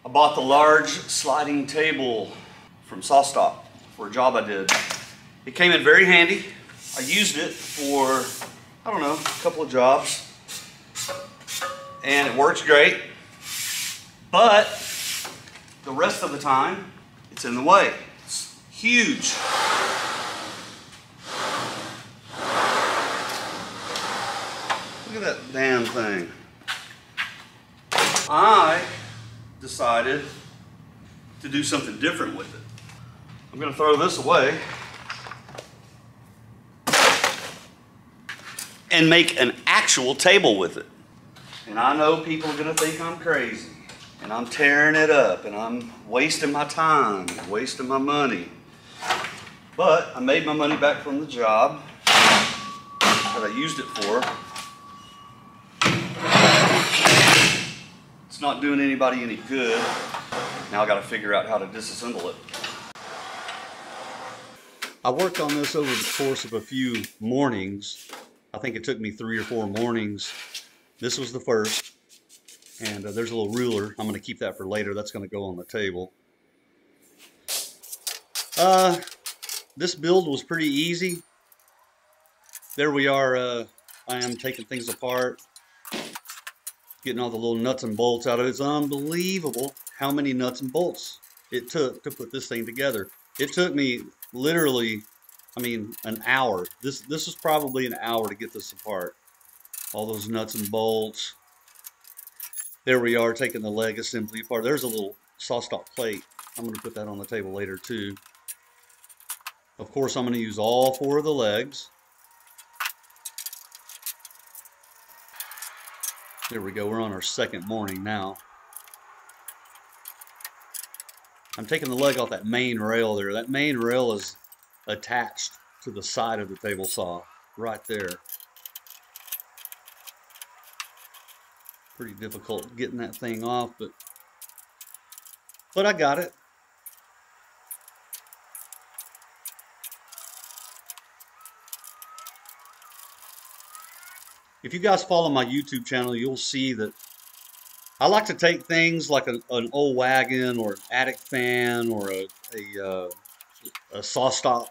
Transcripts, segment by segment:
I bought the large sliding table from SawStop for a job I did. It came in very handy. I used it for, I don't know, a couple of jobs. And it works great. But the rest of the time, it's in the way. It's huge. Look at that damn thing. I decided to do something different with it. I'm going to throw this away and make an actual table with it. And I know people are going to think I'm crazy and I'm tearing it up and I'm wasting my time, wasting my money. But I made my money back from the job that I used it for. It's not doing anybody any good. Now I got to figure out how to disassemble it. I worked on this over the course of a few mornings. I think it took me 3 or 4 mornings. This was the first. And there's a little ruler. I'm going to keep that for later. That's going to go on the table. This build was pretty easy. There we are. I am taking things apart, getting all the little nuts and bolts out of it. It's unbelievable how many nuts and bolts it took to put this thing together. It took me literally, I mean, an hour. This was probably an hour to get this apart. All those nuts and bolts. There we are, taking the leg assembly apart. There's a little SawStop plate. I'm going to put that on the table later too. Of course, I'm going to use all 4 of the legs. There we go. We're on our second morning now. I'm taking the leg off that main rail there. That main rail is attached to the side of the table saw right there. Pretty difficult getting that thing off, but I got it. If you guys follow my YouTube channel, you'll see that I like to take things like an old wagon or an attic fan or a SawStop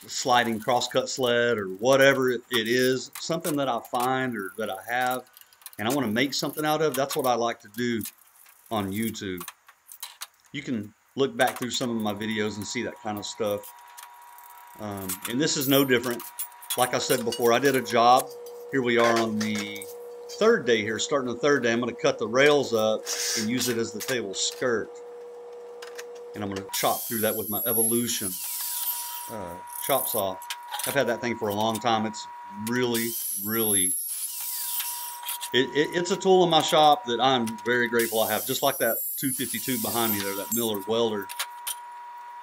sliding crosscut sled or whatever it is, something that I find or that I have and I want to make something out of. That's what I like to do on YouTube. You can look back through some of my videos and see that kind of stuff. And this is no different. Like I said before, I did a job. Here we are on the 3rd day here, starting the 3rd day. I'm going to cut the rails up and use it as the table skirt. And I'm going to chop through that with my Evolution chop saw. I've had that thing for a long time. It's really, really, it's a tool in my shop that I'm very grateful I have. Just like that 252 behind me there, that Miller welder.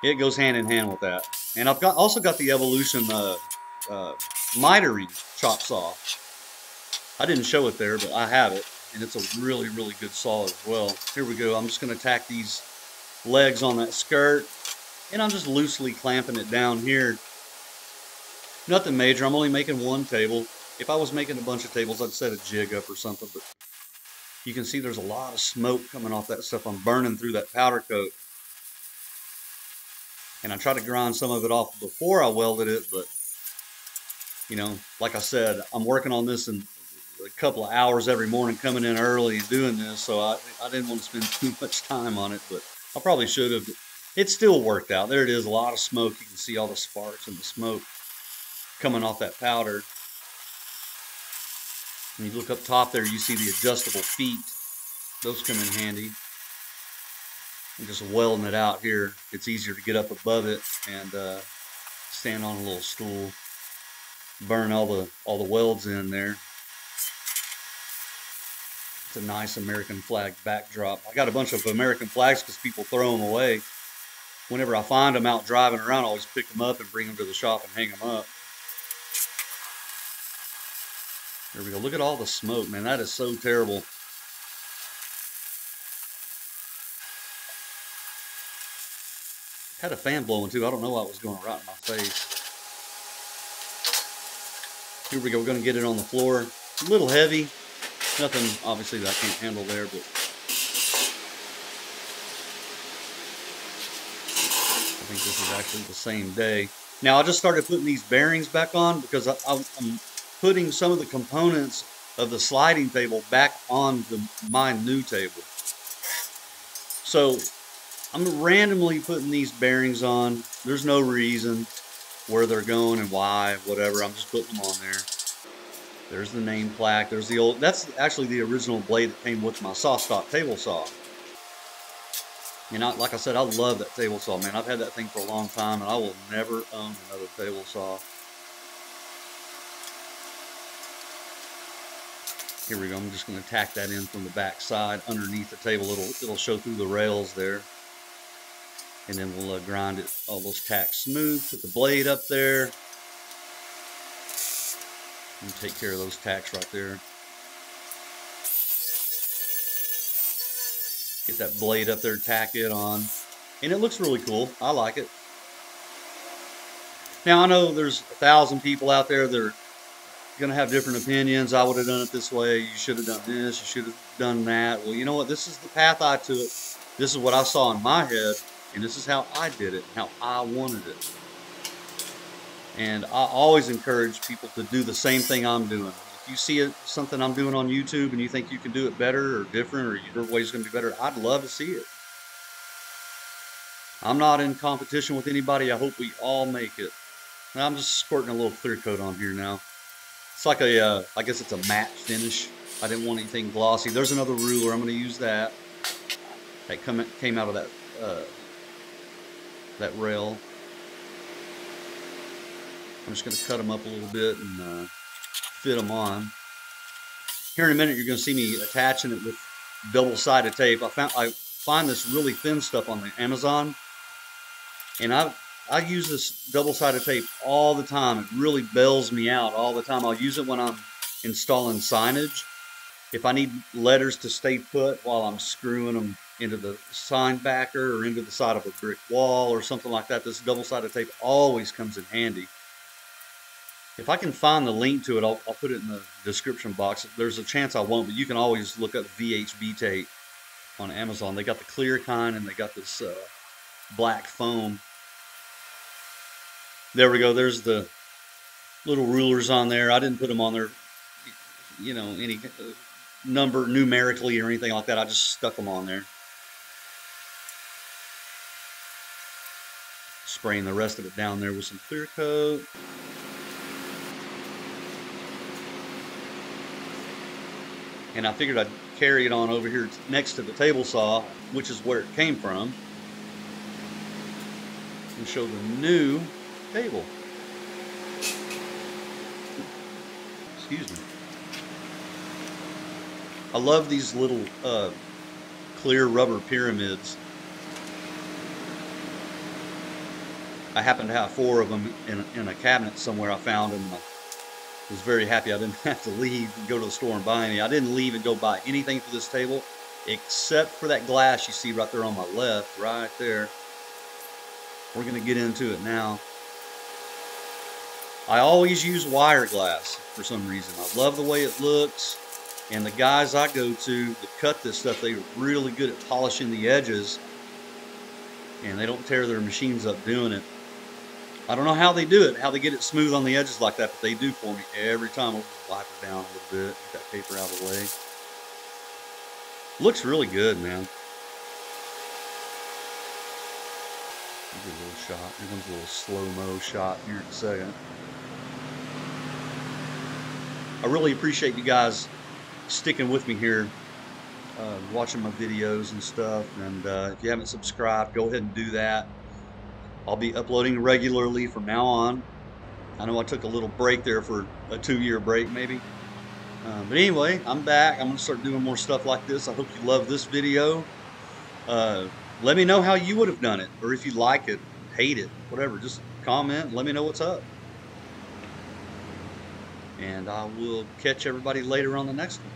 It goes hand in hand with that. And I've also got the Evolution mitery chop saw. I didn't show it there, but I have it, and it's a really, really good saw as well. Here we go. I'm just going to tack these legs on that skirt, and I'm just loosely clamping it down here. Nothing major. I'm only making 1 table. If I was making a bunch of tables, I'd set a jig up or something, but you can see there's a lot of smoke coming off that stuff. I'm burning through that powder coat. And I try to grind some of it off before I welded it, but you know, like I said, I'm working on this in a couple of hours every morning, coming in early and doing this, so I didn't want to spend too much time on it, but I probably should have. It still worked out. There it is, a lot of smoke. You can see all the sparks and the smoke coming off that powder. When you look up top there, you see the adjustable feet. Those come in handy. I'm just welding it out here. It's easier to get up above it and stand on a little stool. Burn all the welds in there. It's a nice American flag backdrop. I got a bunch of American flags because people throw them away. Whenever I find them out driving around, I always pick them up and bring them to the shop and hang them up. There we go. Look at all the smoke, man. That is so terrible. Had a fan blowing too. I don't know why it was going right in my face. Here we go. We're going to get it on the floor. A little heavy. Nothing, obviously, that I can't handle there, but think this is actually the same day. Now I just started putting these bearings back on because I'm putting some of the components of the sliding table back on my new table. So I'm randomly putting these bearings on. There's no reason where they're going and why, whatever. I'm just putting them on there. There's the name plaque. There's the old, that's actually the original blade that came with my SawStop table saw. And like I said, I love that table saw, man. I've had that thing for a long time, and I will never own another table saw. Here we go. I'm just going to tack that in from the back side underneath the table. It'll show through the rails there. And then we'll grind it, all those tacks smooth. Put the blade up there. And take care of those tacks right there. Get that blade up there, tack it on. And it looks really cool. I like it. Now, I know there's 1,000 people out there that are going to have different opinions. I would have done it this way. You should have done this. You should have done that. Well, you know what? This is the path I took. This is what I saw in my head. And this is how I did it, how I wanted it. And I always encourage people to do the same thing I'm doing. If you see something I'm doing on YouTube and you think you can do it better or different or your way's going to be better, I'd love to see it. I'm not in competition with anybody. I hope we all make it. Now, I'm just squirting a little clear coat on here now. It's like I guess it's a matte finish. I didn't want anything glossy. There's another ruler. I'm going to use that. That came out of that rail. I'm just going to cut them up a little bit and fit them on. Here in a minute, you're going to see me attaching it with double-sided tape. I find this really thin stuff on the Amazon, and I use this double-sided tape all the time. It really bails me out all the time. I'll use it when I'm installing signage. If I need letters to stay put while I'm screwing them into the sign backer or into the side of a brick wall or something like that, this double-sided tape always comes in handy. If I can find the link to it, I'll put it in the description box. There's a chance I won't, but you can always look up VHB tape on Amazon. They got the clear kind and they got this black foam. There we go. There's the little rulers on there. I didn't put them on there, you know, any number numerically or anything like that. I just stuck them on there. Spraying the rest of it down there with some clear coat. And I figured I'd carry it on over here next to the table saw, which is where it came from, and show the new table. Excuse me. I love these little clear rubber pyramids. I happen to have 4 of them in a cabinet somewhere I found, and I was very happy I didn't have to leave and go to the store and buy any. I didn't leave and go buy anything for this table except for that glass you see right there on my left, right there. We're going to get into it now. I always use wire glass for some reason. I love the way it looks, and the guys I go to that cut this stuff, they're really good at polishing the edges, and they don't tear their machines up doing it. I don't know how they do it, how they get it smooth on the edges like that, but they do for me every time. I'll wipe it down a little bit, get that paper out of the way. Looks really good, man. Here's a little shot. Here comes a little slow-mo shot here in a second. I really appreciate you guys sticking with me here, watching my videos and stuff. And if you haven't subscribed, go ahead and do that. I'll be uploading regularly from now on. I know I took a little break there for a 2-year break maybe. But anyway, I'm back. I'm going to start doing more stuff like this. I hope you love this video. Let me know how you would have done it, or if you like it, hate it, whatever. Just comment, let me know what's up. And I will catch everybody later on the next one.